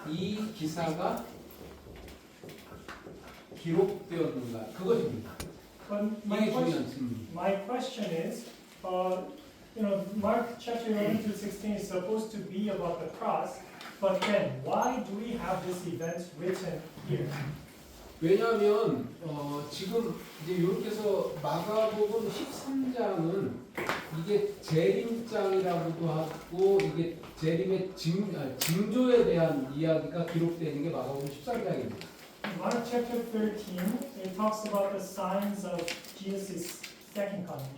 이 기사가 기록되었는가 그것입니다. But 이게 중요한 my question is, Mark chapter 11 to 16 is supposed to be about the cross, but then why do we have this event written here? 왜냐하면 지금 이제 이렇게 해서 마가복음 13장은 이게 재림장이라고도 하고 이게 재림의 징조에 대한 이야기가 기록되는 게 마가복음 13장입니다. Mark chapter 13, it talks about the signs of Jesus' second coming.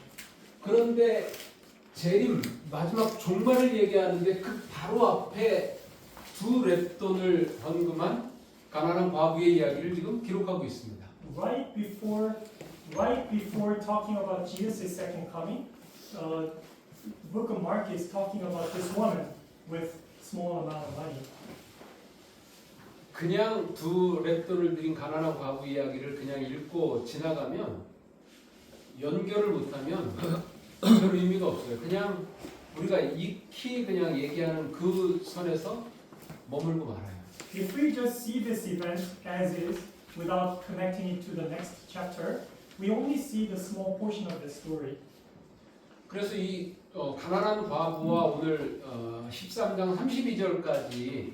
그런데 재림 마지막 종말을 얘기하는데 그 바로 앞에 두 랩돈을 헌금한 가난한 과부의 이야기를 지금 기록하고 있습니다. Right before talking about Jesus' second coming, book of Mark is talking about this woman with small amount of money. 그냥 두 랩돈을 드린 가난한 과부 이야기를 그냥 읽고 지나가면 연결을 못하면 별 의미가 없어요. 그냥 우리가 익히 그냥 얘기하는 그 선에서 머물고 말아요. If we just see this event as is without connecting it to the next chapter, we only see the small portion of the story. 그래서 이 가난한 과부와 오늘 13장 32절까지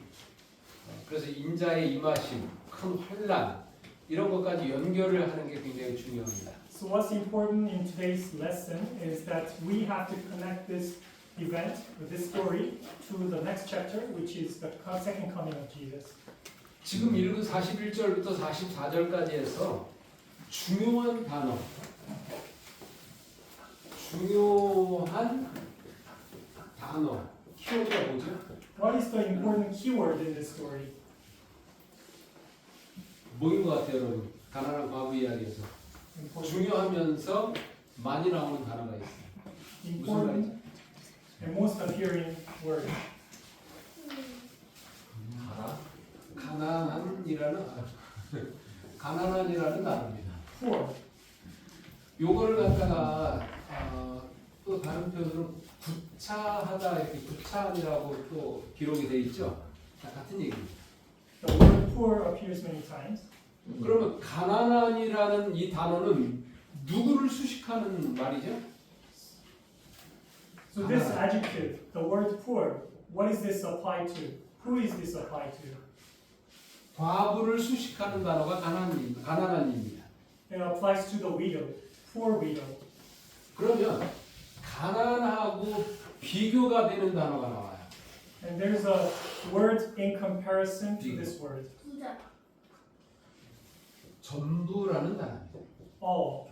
그래서 인자의 임하심, 큰 환난 이런 것까지 연결을 하는 게 굉장히 중요합니다. So what's important in today's lesson is that we have to connect this event, with this story, to the next chapter, which is the second coming of Jesus. 지금 읽은 41절부터 44절까지 해서 중요한 단어, 키워드가 뭐죠? What is the important keyword in this story? 뭐인 것 같아요, 여러분? 가난한 과부 이야기에서 중요하면서 많이 나오는 단어가 있어요. 무슨 말이죠? And most appearing word. 가난한이라는 단어입니다. Poor. 요거를 갖다가 또 다른 표현으로 구차하다 이렇게 구차함이라고 또 기록이 돼 있죠. 같은 얘기입니다. The word poor appears many times. 그러면 가난한이라는 이 단어는 누구를 수식하는 말이죠? So this adjective, the word poor, what is this applied to? Who is this applied to? 과부를 수식하는 단어가 가난한입니다. It applies to the widow, poor widow. 그러면 가난하고 비교가 되는 단어가 나와요. And there's a word in comparison to this word. 전부라는 단어입니다. All.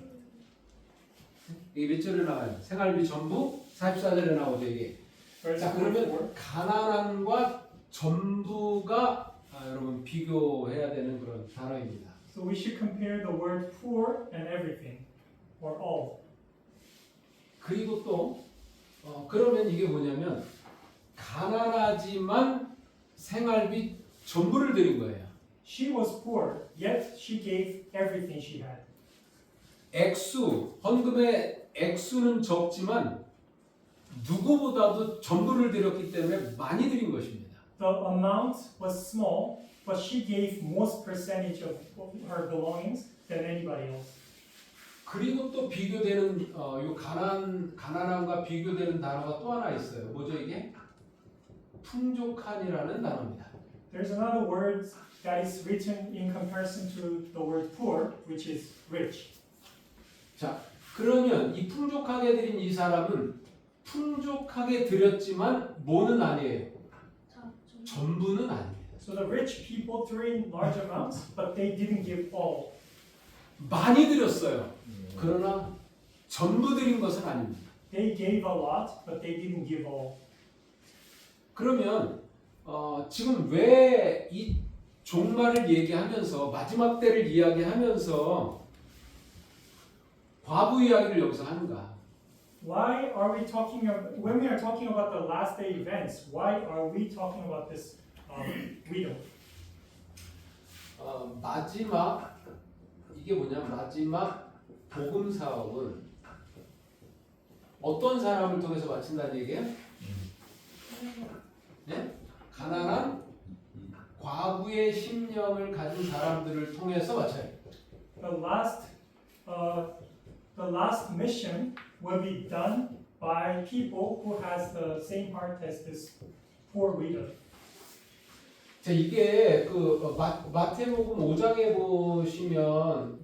이게 몇 절에 나와요? 생활비 전부 44절에 나오죠 이게. Verse 자 44. 그러면 가난한과 전부가 여러분 비교해야 되는 그런 단어입니다. So we should compare the word poor and everything, or all. 그리고 또 그러면 이게 뭐냐면 가난하지만 생활비 전부를 드린 거예요. She was poor, yet she gave everything she had. 헌금의 액수는 적지만 누구보다도 전부를 드렸기 때문에 많이 드린 것입니다. The amount was small, but she gave most percentage of her belongings than anybody else. 그리고 또 비교되는 요 가난함과 비교되는 단어가 또 하나 있어요. 뭐죠 이게? 풍족한이라는 단어입니다. There's another word that is written in comparison to the word poor, which is rich. 자, 그러면 이 풍족하게 드린 이 사람은 풍족하게 드렸지만 뭐는 아니에요. 전부는 아닙니다. So the rich people threw in large amounts, but they didn't give all. 많이 드렸어요. 그러나 전부 드린 것은 아닙니다. They gave a lot, but they didn't give all. 그러면 지금 왜 이 종말을 얘기하면서 마지막 때를 이야기하면서 과부 이야기를 여기서 하는가? Why are we talking about, when we are talking about the last day events, why are we talking about this widow? 마지막 이게 뭐냐? 마지막 복음 사역은 어떤 사람을 통해서 마친다는 얘기예요? 네? 가난한 과부의 심령을 가진 사람들을 통해서 맞춰요. The last mission will be done by people who has the same heart as this poor widow. 자, 이게 마태복음 5장에 보시면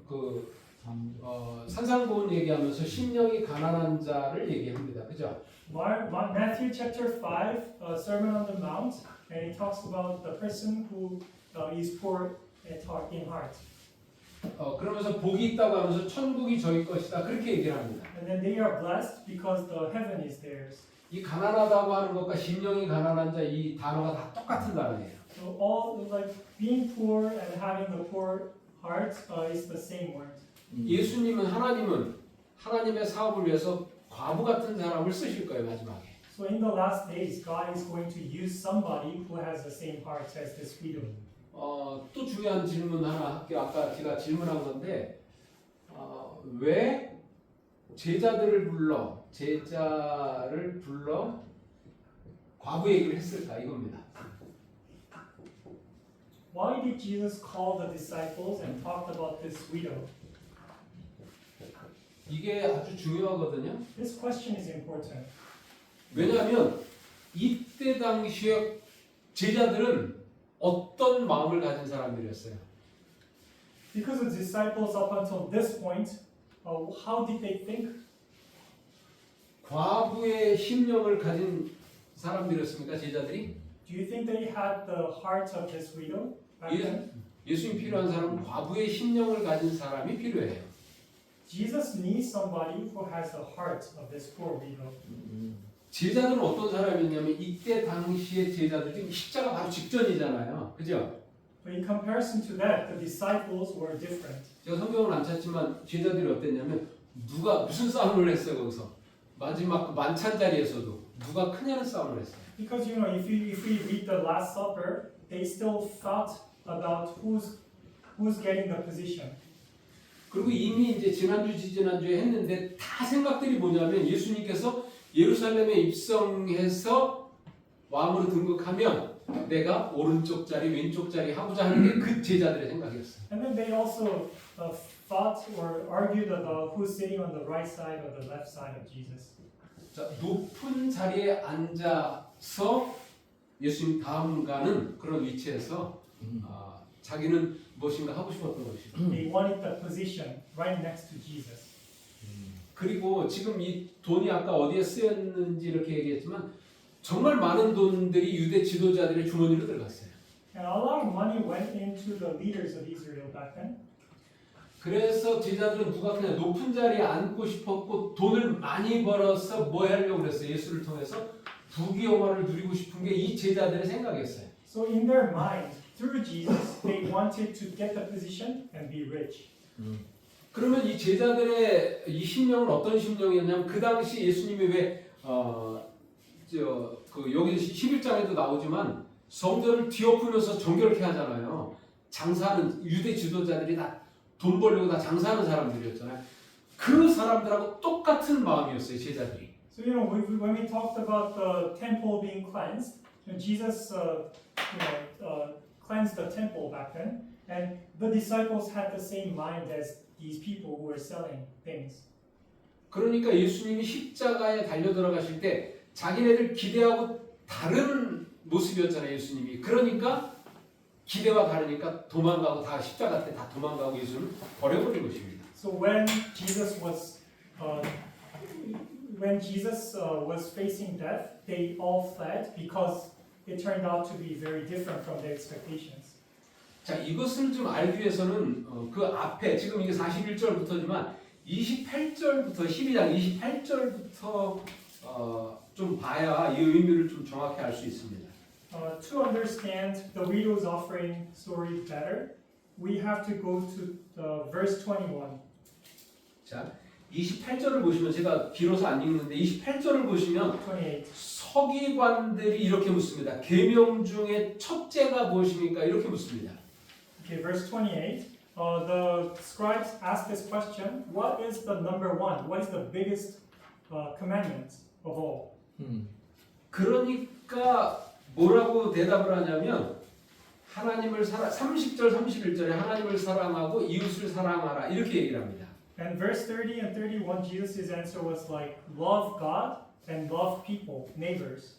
산상보훈 얘기하면서 심령이 가난한 자를 얘기합니다. 그죠? Matthew chapter 5, Sermon on the Mount, and it talks about the person who is poor in heart. 그러면서 복이 있다고 하면서 천국이 저희 것이다. 그렇게 얘기를 합니다. And then they are blessed because the heaven is theirs. 이 가난하다고 하는 것과 심령이 가난한 자 이 단어가 다 똑같은 단어예요. So all like being poor and having a poor heart is the same word. 예수님은 하나님의 사업을 위해서 과부 같은 사람을 쓰실 거예요, 마지막에. So in the last days, God is going to use somebody who has the same heart as this widow. 또 중요한 질문 하나 할게요. 아까 제가 질문한 건데 왜 제자를 불러 과부 얘기를 했을까 이겁니다. Why did Jesus call the disciples and talked about this widow? 이게 아주 중요하거든요. This question is important. 왜냐하면 이때 당시에 제자들은 어떤 마음을 가진 사람들이었어요? Because the disciples up until this point, how did they think? 과부의 심령을 가진 사람들이었습니까, 제자들이? Do you think they had the heart of this widow back then? 예수님 필요한 사람은 과부의 심령을 가진 사람이 필요해요. Jesus needs somebody who has the heart of this poor widow. 제자들은 어떤 사람이냐면 이때 당시의 제자들 지금 십자가 바로 직전이잖아요. 그죠? But in comparison to that, the disciples were different. 제가 성경을 안 찾지만 제자들이 어땠냐면 누가 무슨 싸움을 했어요 거기서 마지막 만찬 자리에서도 누가 크냐는 싸움을 했어요. Because you know, if we read the Last Supper, they still thought about who's getting the position. 그리고 이미 이제 지난주 지지난주에 했는데 다 생각들이 뭐냐면 예수님께서 예루살렘에 입성해서 왕으로 등극하면 내가 오른쪽 자리 왼쪽 자리 하고자 하는 게 그 제자들의 생각이었어요. And then they also thought or argued about who's sitting on the right side or the left side of Jesus. 자, 높은 자리에 앉아서 예수님 다음 가는 그런 위치에서 자기는 무엇인가 하고 싶었던 것이죠. They wanted the position right next to Jesus. 그리고 지금 이 돈이 아까 어디에 쓰였는지 이렇게 얘기했지만 정말 많은 돈들이 유대 지도자들의 주머니로 들어갔어요. And a lot of money went into the leaders of Israel back then. 그래서 제자들은 누가 그냥 높은 자리에 앉고 싶었고 돈을 많이 벌어서 뭐 하려고 그랬어요. 예수를 통해서 부귀영화를 누리고 싶은 게 이 제자들의 생각이었어요. So in their mind, through Jesus, they wanted to get the position and be rich. 그러면 이 제자들의 이 심령은 어떤 심령이었냐면 그 당시 예수님이 왜 여기 11장에도 나오지만 성전을 뒤엎으면서 정결케 하잖아요. 장사하는 유대 지도자들이 다 돈 벌려고 다 장사하는 사람들이었잖아요. 그 사람들하고 똑같은 마음이었어요, 제자들이. So you know, when we talked about the temple being cleansed, Jesus, cleansed the temple back then, and the disciples had the same mind as these people who were selling things. 그러니까 예수님이 십자가에 달려 들어가실 때 자기네들 기대하고 다른 모습이었잖아요, 예수님이. 그러니까 기대와 다르니까 도망가고 다 십자가 때 다 도망가고 예수를 버려버린 것입니다. So when Jesus was facing death, they all fled because it turned out to be very different from their expectations. 자, 이것을 좀 알기 위해서는 그 앞에 지금 이게 41절부터지만 28절부터 12장 28절부터 좀 봐야 이 의미를 좀 정확히 알 수 있습니다. To understand the widow's offering story better, we have to go to verse 21. 자, 28절을 보시면 제가 길어서 안 읽는데 28절을 보시면 28. 서기관들이 이렇게 묻습니다. 계명 중에 첫째가 무엇입니까? 이렇게 묻습니다. Okay, verse 28. The scribes ask this question: what is the number one? What is the biggest commandment of all? 그러니까 뭐라고 대답을 하냐면 하나님을 30절 31절에 하나님을 사랑하고 이웃을 사랑하라 이렇게 얘기를 합니다. And verse 30 and 31, Jesus' answer was like, love God and love people, neighbors.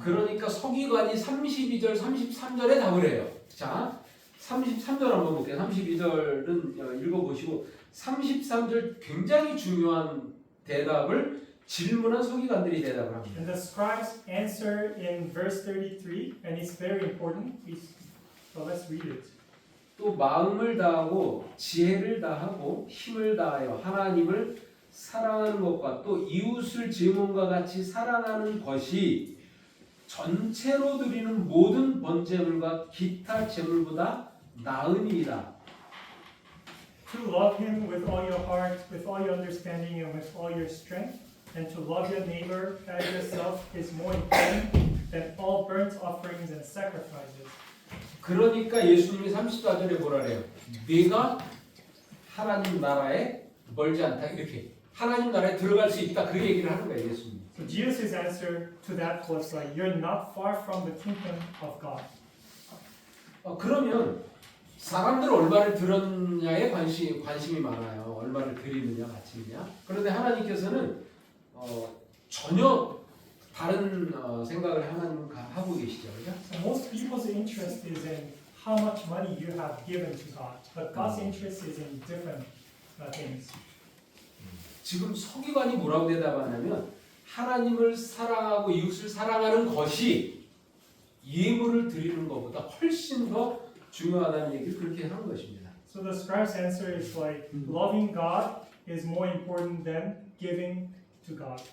그러니까 서기관이 32절 33절에 답을 해요. 자 33절 한번 볼게요. 32절은 읽어보시고 33절 굉장히 중요한 대답을 질문한 서기관들이 대답을 합니다. And the scribes answer in verse 33, and it's very important. Let's read it. 또 마음을 다하고 지혜를 다하고 힘을 다하여 하나님을 사랑하는 것과 또 이웃을 제 몸과 같이 사랑하는 것이 전체로 드리는 모든 번제물과 기타 제물보다 나으니이다. To love him with all your heart, with all your understanding, and with all your strength, and to love your neighbor as yourself is more important than all burnt offerings and sacrifices. 그러니까 예수님이 34절에 뭐라 그래요? 네가 하나님 나라에 멀지 않다 이렇게 하나님 나라에 들어갈 수 있다 그 얘기를 하는 거예요 예수님. So Jesus' answer to that was like, you're not far from the kingdom of God. 그러면 사람들 얼마를 들었냐에 관심이 많아요. 얼마를 드리느냐 바치느냐. 그런데 하나님께서는 전혀 다른 생각을 하나님 하고 계시죠, 그죠? So most people's interest is in how much money you have given to God, but God's interest is in different things. 지금 서기관이 뭐라고 대답하냐면 하나님을 사랑하고 이웃을 사랑하는 것이 예물을 드리는 것보다 훨씬 더 중요하다는 얘기를 그렇게 하는 것입니다. So the scribe's answer is like, loving God is more important than giving to God.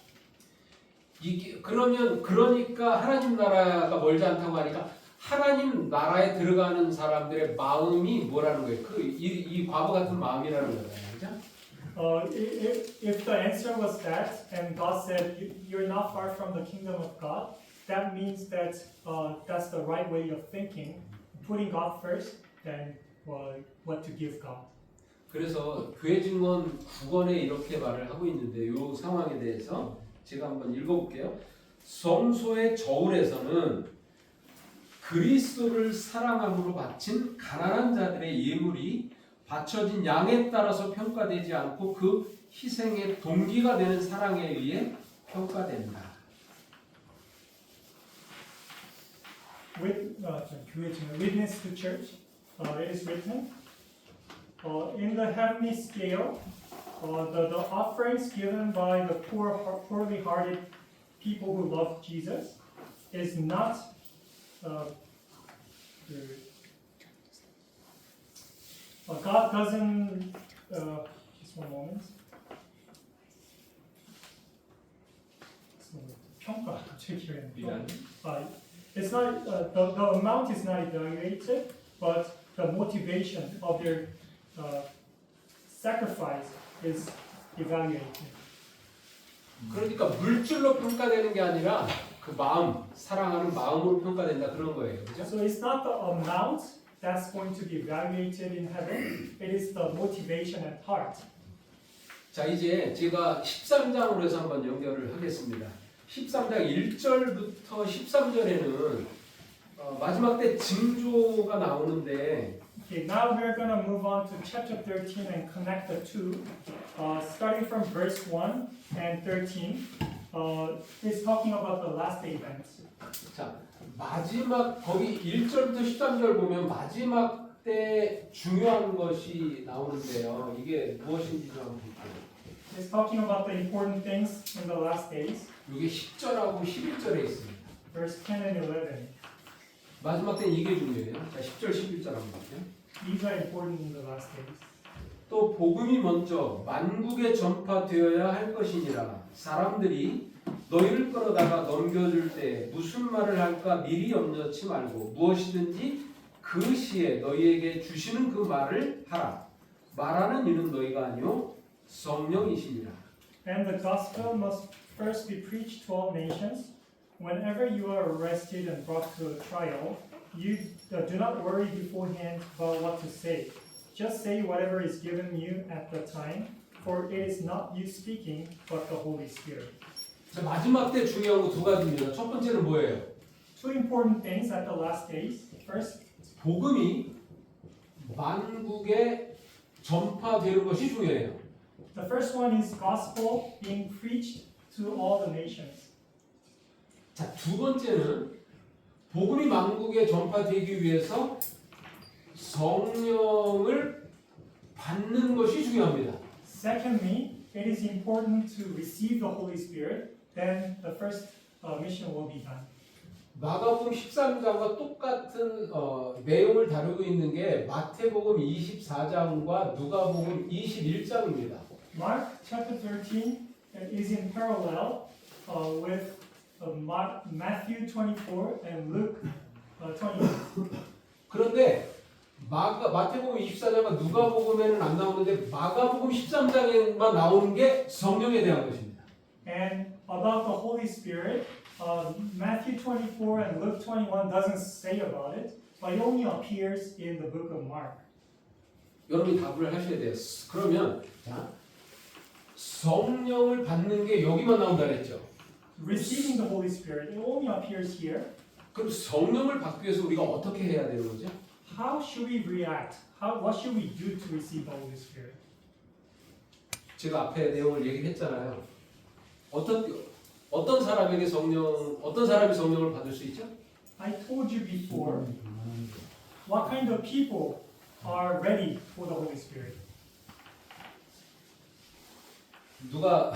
그러니까 하나님 나라가 멀지 않다고 하니까 하나님 나라에 들어가는 사람들의 마음이 뭐라는 거예요? 이 과거 같은 마음이라는 거잖아요, 그죠? If the answer was that, and God said you're not far from the kingdom of God, that means that that's the right way of thinking, putting God first, then what to give God. 그래서 교회 증언 9권에 이렇게 말을 하고 있는데 이 상황에 대해서 제가 한번 읽어볼게요. 성소의 저울에서는 그리스도를 사랑함으로 바친 가난한 자들의 예물이 바쳐진 양에 따라서 평가되지 않고 그 희생의 동기가 되는 사랑에 의해 평가된다. Witness to church, it is written, in the heavenly scale, the offerings given by the poorly hearted people who love Jesus is not God doesn't just one moment. 평가 it's not the amount is not evaluated, but the motivation of their sacrifice is evaluated. 그러니까 물질로 평가되는 게 아니라 그 마음, 사랑하는 마음으로 평가된다 그런 거예요, 그죠? So it's not the amount that's going to be evaluated in heaven. It is the motivation at heart. 자, 이제 제가 13장으로 해서 한번 연결을 하겠습니다. 13장 1절부터 13절에는 마지막 때 징조가 나오는데 Okay, now we're going to move on to chapter 13 and connect the two. Starting from verse 1 and 13, it's talking about the last day events. 자, 마지막 거기 1절부터 13절 보면 마지막 때 중요한 것이 나오는데요. 이게 무엇인지 좀 한번 볼게요. It's talking about the important things in the last days. 이게 10절하고 11절에 있습니다. Verse 10 and 11. 마지막 때는 이게 중요해요. 자, 10절, 11절 한번 볼게요. These are important in the last days. 또 복음이 먼저 만국에 전파되어야 할 것이니라. 사람들이 너희를 끌어다가 넘겨줄 때 무슨 말을 할까 미리 염려치 말고 무엇이든지 그 시에 너희에게 주시는 그 말을 하라. 말하는 이는 너희가 아니요 성령이시니라. And the gospel must first be preached to all nations. Whenever you are arrested and brought to a trial, you do not worry beforehand about what to say. Just say whatever is given you at the time, for it is not you speaking, but the Holy Spirit. 자, 마지막 때 중요한 거 두 가지입니다. 첫 번째는 뭐예요? two important things at the last days. First, 복음이 만국에 전파되는 것이 중요해요. the first one is gospel being preached to all the nations. 자, 두 번째는 복음이 만국에 전파되기 위해서 성령을 받는 것이 중요합니다. Secondly, it is important to receive the Holy Spirit. Then the first mission will be done. 마가복음 13장과 똑같은 내용을 다루고 있는 게 마태복음 24장과 누가복음 21장입니다. Mark chapter 13 is in parallel with Matthew 24 and Luke 22. 그런데 마태복음 24장과 누가복음에는 안 나오는데 마가복음 13장에만 나오는 게 성령에 대한 것입니다. And about the Holy Spirit, Matthew 24 and Luke 21 doesn't say about it, but it only appears in the book of Mark. 여러분이 답을 하셔야 돼요. 그러면 자, 성령을 받는 게 여기만 나온다 그랬죠. Receiving the Holy Spirit, it only appears here. 그럼 성령을 받기 위해서 우리가 어떻게 해야 되는 거죠? How should we react? What should we do to receive the Holy Spirit? 제가 앞에 내용을 얘기했잖아요. 어떤 사람이 성령을 받을 수 있죠? I told you before, what kind of people are ready for the Holy Spirit? 누가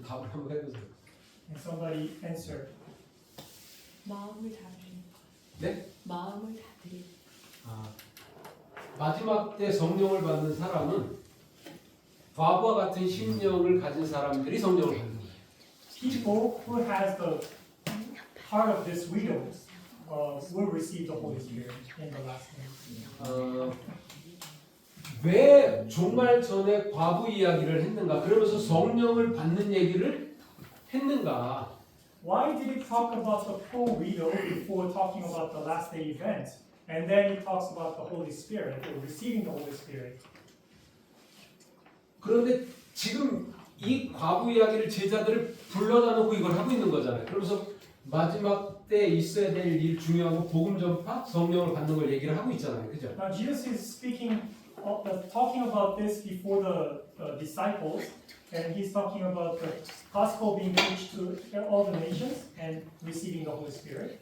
답을 한번 해보세요. And somebody answered. 마음을 다 드리는 것. 네? 마음을 다 드리는 것. 마지막 때 성령을 받는 사람은 바보와 같은 심령을 가진 사람들이 성령을 받는 거예요. People who has the heart of this widow will receive the Holy Spirit in the last days. 왜 종말 전에 과부 이야기를 했는가? 그러면서 성령을 받는 얘기를 했는가? Why did it talk about the poor widow before talking about the last day event? And then it talks about the Holy Spirit, or receiving the Holy Spirit. 그런데 지금 이 과부 이야기를 제자들을 불러다 놓고 이걸 하고 있는 거잖아요. 그러면서 마지막 때 있어야 될 일 중요한 거 복음 전파, 성령을 받는 걸 얘기를 하고 있잖아요. 그죠? Now Jesus is speaking, talking about this before the disciples, and he's talking about the gospel being preached to all the nations and receiving the Holy Spirit.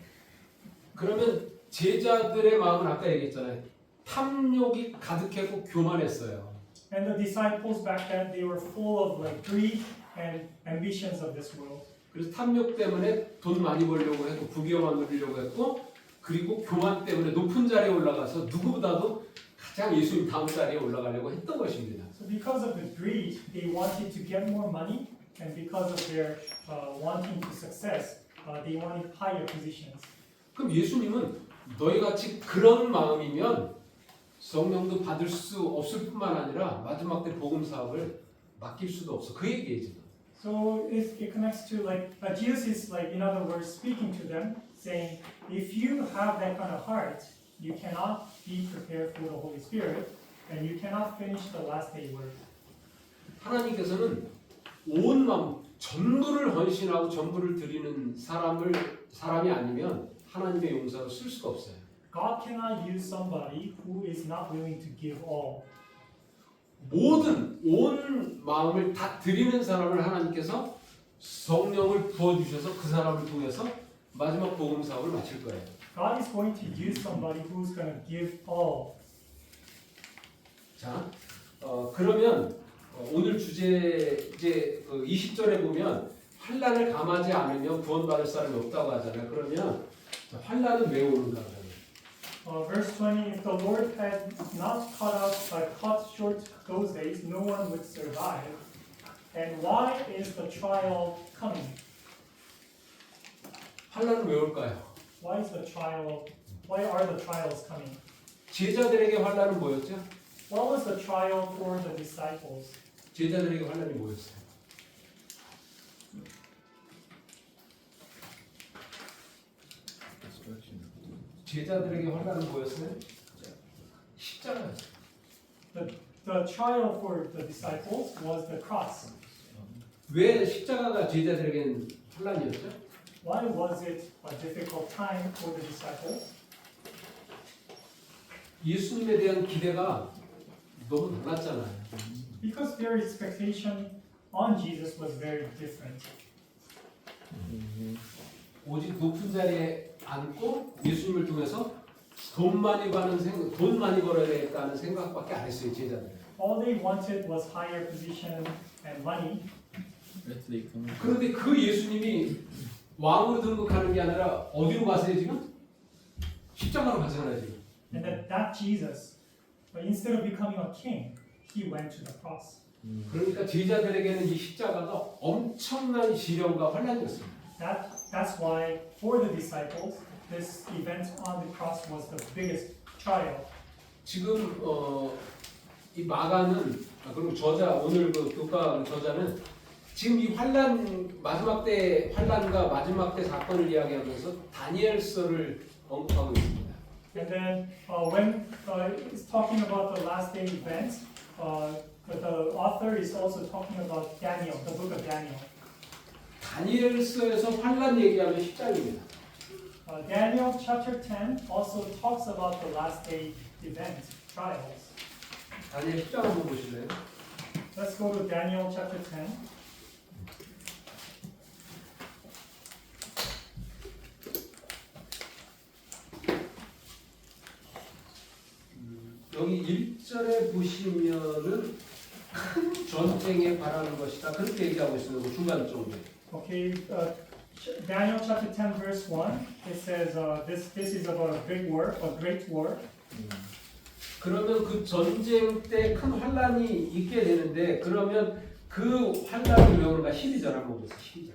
그러면 제자들의 마음은 아까 얘기했잖아요. 탐욕이 가득했고 교만했어요. And the disciples back then, they were full of like greed and ambitions of this world. 그래서 탐욕 때문에 돈 많이 벌려고 했고 부귀영화 누리려고 했고 그리고 교만 때문에 높은 자리에 올라가서 누구보다도 가장 예수님 다음 자리에 올라가려고 했던 것입니다. So because of the greed, they wanted to get more money, and because of their wanting to success, they wanted higher positions. 그럼 예수님은 너희 같이 그런 마음이면 성령도 받을 수 없을 뿐만 아니라 마지막 때 복음 사업을 맡길 수도 없어. 그 얘기예요 지금. So it connects to like Jesus is like in other words speaking to them, saying, if you have that kind of heart, you cannot be prepared for the Holy Spirit, and you cannot finish the last day work. 하나님께서는 온 마음 전부를 헌신하고 전부를 드리는 사람이 아니면 하나님의 용사로 쓸 수가 없어요. God cannot use somebody who is not willing to give all. 모든 온 마음을 다 드리는 사람을 하나님께서 성령을 부어 주셔서 그 사람을 통해서 마지막 복음 사업을 마칠 거예요. God is going to use somebody who's going to give all. 자, 그러면 오늘 주제 이제 20절에 보면 환난을 감하지 않으면 구원받을 사람이 없다고 하잖아요. 그러면 환난은 왜 오는가 그러면? Verse 20, if the Lord had not cut short those days, no one would survive. And why is the trial coming? 환난은 왜 올까요? Why are the trials coming? 제자들에게 환난은 뭐였죠? What was the trial for the disciples? 제자들에게 환난이 뭐였어요? 제자들에게 환난은 뭐였어요? 십자가였어요. The trial for the disciples was the cross. 왜 십자가가 제자들에게는 환난이었죠? Why was it a difficult time for the disciples? 예수님에 대한 기대가 너무 낮았잖아요. Because their expectation on Jesus was very different. 오직 높은 자리에 앉고 예수님을 통해서 돈 많이 벌어야겠다는 생각밖에 안 했어요, 제자들. All they wanted was higher position and money. 그런데 그 예수님이 왕으로 등극하는 게 아니라 어디로 가세요 지금? 십자가로 가잖아요 지금. And that Jesus, but instead of becoming a king, he went to the cross. 그러니까 제자들에게는 이 십자가가 엄청난 시련과 환란이었습니다. That's why for the disciples, this event on the cross was the biggest trial. 지금 이 마가는 그리고 저자 오늘 그 교과 저자는 지금 이 마지막 때 환란과 마지막 때 사건을 이야기하면서 다니엘서를 언급하고 있습니다. And then when it's talking about the last day events, the author is also talking about Daniel, the book of Daniel. 다니엘서에서 환란 얘기하면 10장입니다. Daniel chapter 10 also talks about the last day event, trials. 다니엘 10장 한번 보실래요? Let's go to Daniel chapter 10. 여기 1절에 보시면은 큰 전쟁에 바라는 것이다. 그렇게 얘기하고 있어요. 그 중간 쪽에. Okay, Daniel chapter 10 verse 1, it says this is about a big war, a great war. 그러면 그 전쟁 때 큰 환란이 있게 되는데 그러면 그 환란이 왜 오는가? 12절 한번 보세요. 12절.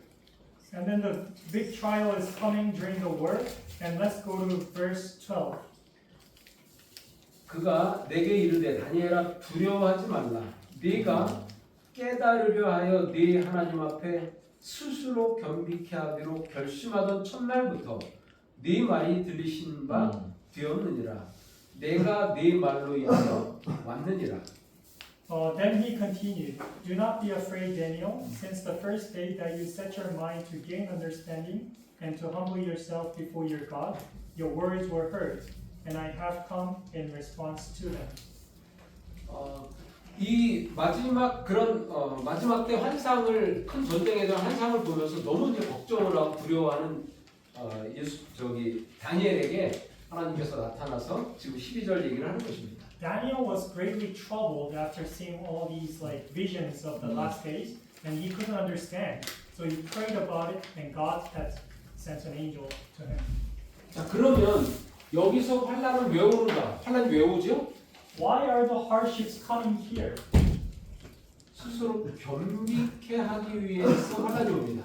And then the big trial is coming during the war, and let's go to verse 12. 그가 내게 이르되 다니엘아 두려워하지 말라. 네가 깨달으려 하여 네 하나님 앞에 스스로 겸비케 하기로 결심하던 첫날부터 네 말이 들리신 바 되었느니라. 내가 네 말로 인하여 왔느니라. Then he continued, "Do not be afraid, Daniel, since the first day that you set your mind to gain understanding and to humble yourself before your God, your words were heard, and I have come in response to them." 이 마지막 그런 마지막 때 환상을 큰 전쟁에 대한 환상을 보면서 너무 이제 걱정을 하고 두려워하는 다니엘에게 하나님께서 나타나서 지금 12절 얘기를 하는 것입니다. Daniel was greatly troubled after seeing all these like visions of the last days, and he couldn't understand. So he prayed about it, and God had sent an angel to him. 자 그러면 여기서 환란은 왜 오는가? 환란이 왜 오죠? Why are the hardships coming here? 스스로 겸비케 하기 위해서 환란이 옵니다.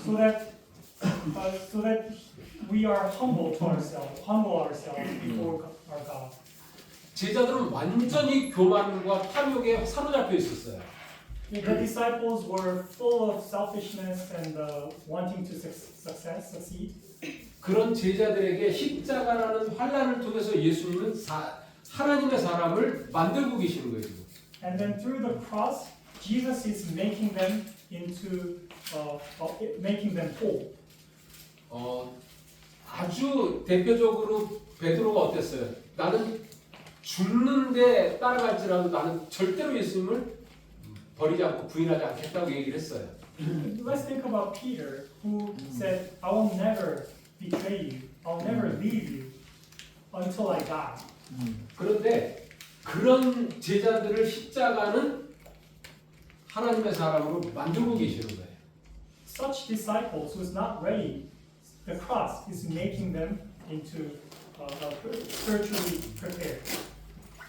So that we are humble ourselves before our God. 제자들은 완전히 교만과 탐욕에 사로잡혀 있었어요. The disciples were full of selfishness and wanting to succeed. 그런 제자들에게 십자가라는 환란을 통해서 예수님은 하나님의 사람을 만들고 계시는 거예요. 지금. And then through the cross, Jesus is making them whole. 아주 대표적으로 베드로가 어땠어요? 나는 죽는데 따라갈지라도 나는 절대로 예수님을 버리지 않고 부인하지 않겠다고 얘기를 했어요. Let's think about Peter, who said, "I will never betray you. I'll never leave you until I die." 그런데 그런 제자들을 십자가는 하나님의 사람으로 만들고 계시는 거예요. Such disciples who's not ready, the cross is making them into spiritually prepared.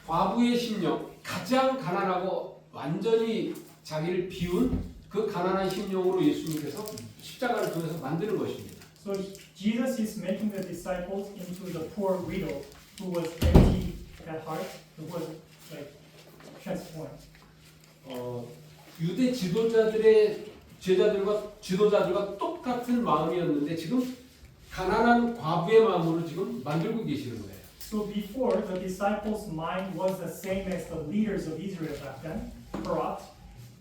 과부의 심령, 가장 가난하고 완전히 자기를 비운 그 가난한 심령으로 예수님께서 십자가를 통해서 만드는 것입니다. So Jesus is making the disciples into the poor widow who was empty at heart, who was like transformed. 유대 지도자들과 똑같은 마음이었는데 지금 가난한 과부의 마음으로 지금 만들고 계시는 거예요. So before, the disciples' mind was the same as the leaders of Israel back then, corrupt.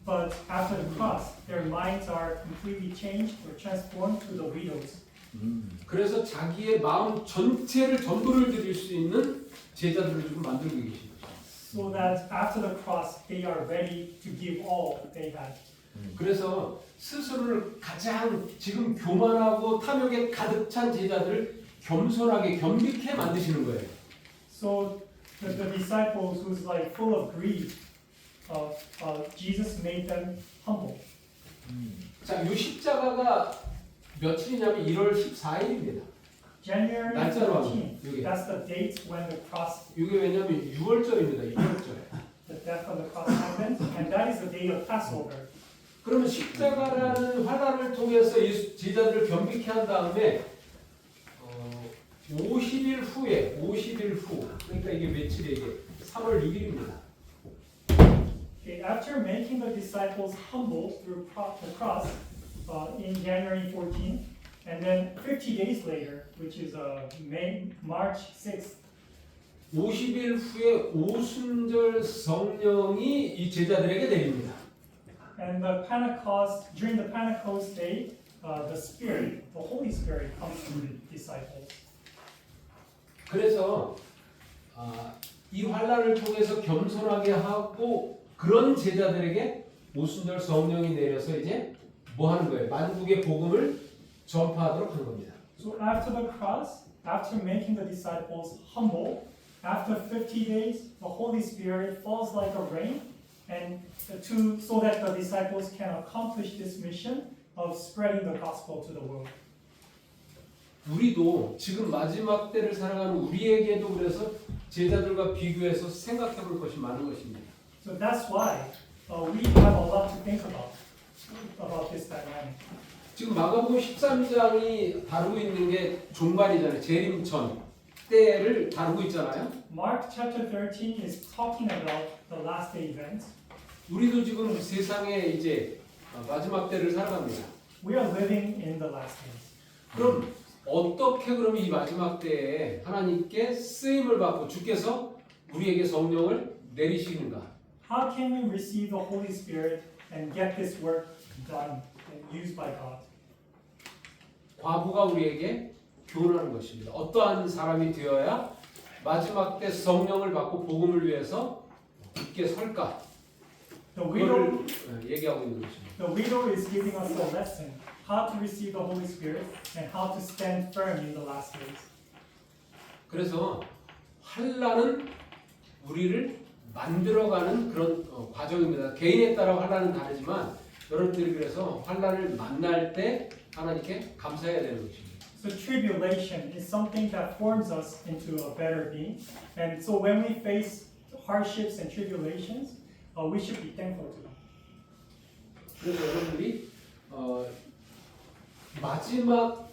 But after the cross, their minds are completely changed or transformed to the widows. 그래서 자기의 마음 전체를 전부를 드릴 수 있는 제자들을 지금 만들고 계신 거죠. So that after the cross, they are ready to give all that they had. 그래서 스스로를 가장 지금 교만하고 탐욕에 가득 찬 제자들을 겸손하게 겸비케 만드시는 거예요. So the disciples who's like full of greed, Jesus made them humble. 자, 이 십자가가 며칠이냐면 1월 14일입니다. January 날짜로 14th, 이게. that's the date when the cross, 이게 왜냐면 6월절입니다. 6월절. the death of the cross happened, and that is the day of Passover. 그러면 십자가라는 환란을 통해서 이 제자들을 겸비케 한 다음에 50일 후에 50일 후 그러니까 이게 며칠이에요? 이게 3월 6일입니다. Okay, after making the disciples humble through the cross in January 14th, and then 50 days later, which is March 6th, 50일 후에 오순절 성령이 이 제자들에게 내립니다. and during the Pentecost day, the Spirit, the Holy Spirit, comes to the disciples. 그래서 이 환란을 통해서 겸손하게 하고 그런 제자들에게 오순절 성령이 내려서 이제 뭐 하는 거예요? 만국의 복음을 전파하도록 하는 겁니다. So after the cross, after making the disciples humble, after 50 days, the Holy Spirit falls like a rain, and so that the disciples can accomplish this mission of spreading the gospel to the world. 우리도 지금 마지막 때를 살아가는 우리에게도 그래서 제자들과 비교해서 생각해 볼 것이 많은 것입니다. So that's why we have a lot to think about this dynamic. 지금 마가복음 13장이 다루고 있는 게 종말이잖아요. 재림 전 때를 다루고 있잖아요. Mark chapter 13 is talking about the last day events. 우리도 지금 세상에 이제 마지막 때를 살아갑니다. We are living in the last days. 그럼 어떻게 그럼 이 마지막 때에 하나님께 쓰임을 받고 주께서 우리에게 성령을 내리시는가? How can we receive the Holy Spirit and get this work done and used by God? 과부가 우리에게 교훈하는 것입니다. 어떠한 사람이 되어야 마지막 때 성령을 받고 복음을 위해서 굳게 설까? The 그거를 widow, 얘기하고 있는 것입니다. the widow is giving us a lesson how to receive the Holy Spirit and how to stand firm in the last days. 그래서 환란은 우리를 만들어가는 그런 과정입니다. 개인에 따라 환란은 다르지만 여러분들이 그래서 환란을 만날 때 하나님께 감사해야 되는 것입니다. So tribulation is something that forms us into a better being, and so when we face hardships and tribulations, we should be thankful to them. 그래서 여러분들이 마지막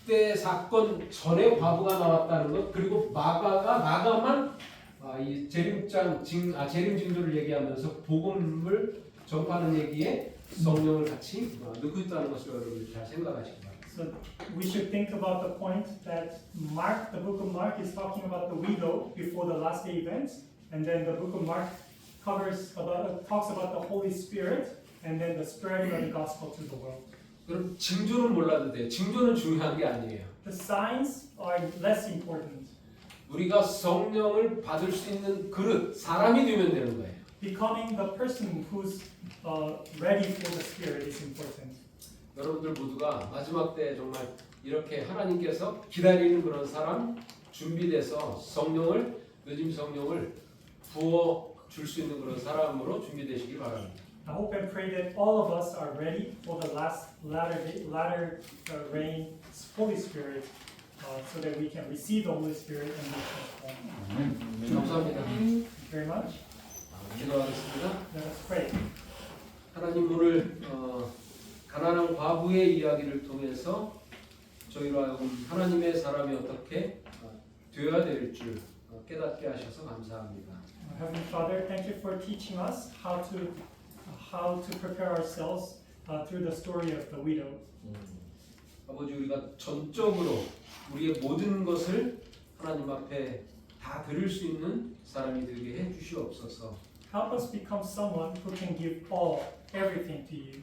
때 사건 전에 과부가 나왔다는 것 그리고 마가만 이 재림 징조를 얘기하면서 복음을 전파하는 얘기에 성령을 같이 넣고 있다는 것을 여러분들 잘 생각하시기 바랍니다. So we should think about the point that Mark, the book of Mark, is talking about the widow before the last day events, and then the book of Mark talks about the Holy Spirit, and then the spreading of the gospel to the world. 그럼 징조는 몰라도 돼요. 징조는 중요한 게 아니에요. The signs are less important. 우리가 성령을 받을 수 있는 그릇, 사람이 되면 되는 거예요. Becoming the person who's ready for the Spirit is important. 여러분들 모두가 마지막 때 정말 이렇게 하나님께서 기다리는 그런 사람 준비돼서 늦은 성령을 부어 줄 수 있는 그런 사람으로 준비되시길 바랍니다. I hope and pray that all of us are ready for the latter rain Holy Spirit, so that we can receive the Holy Spirit and be transformed. 감사합니다. Thank you very much. 기도하겠습니다. Let us pray. 하나님 오늘 가난한 과부의 이야기를 통해서 저희로 하여금 하나님의 사람이 어떻게 되어야 될 줄 깨닫게 하셔서 감사합니다. Heavenly Father, thank you for teaching us how to prepare ourselves through the story of the widow. 아버지 우리가 전적으로 우리의 모든 것을 하나님 앞에 다 드릴 수 있는 사람이 되게 해 주시옵소서. Help us become someone who can give all, everything to you.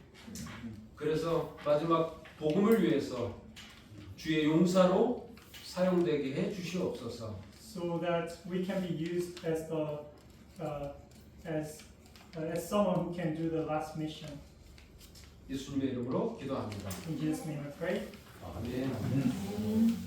그래서 마지막 복음을 위해서 주의 용사로 사용되게 해 주시옵소서. So that we can be used as as someone who can do the last mission. 예수님의 이름으로 기도합니다. In Jesus' name I pray. 아멘.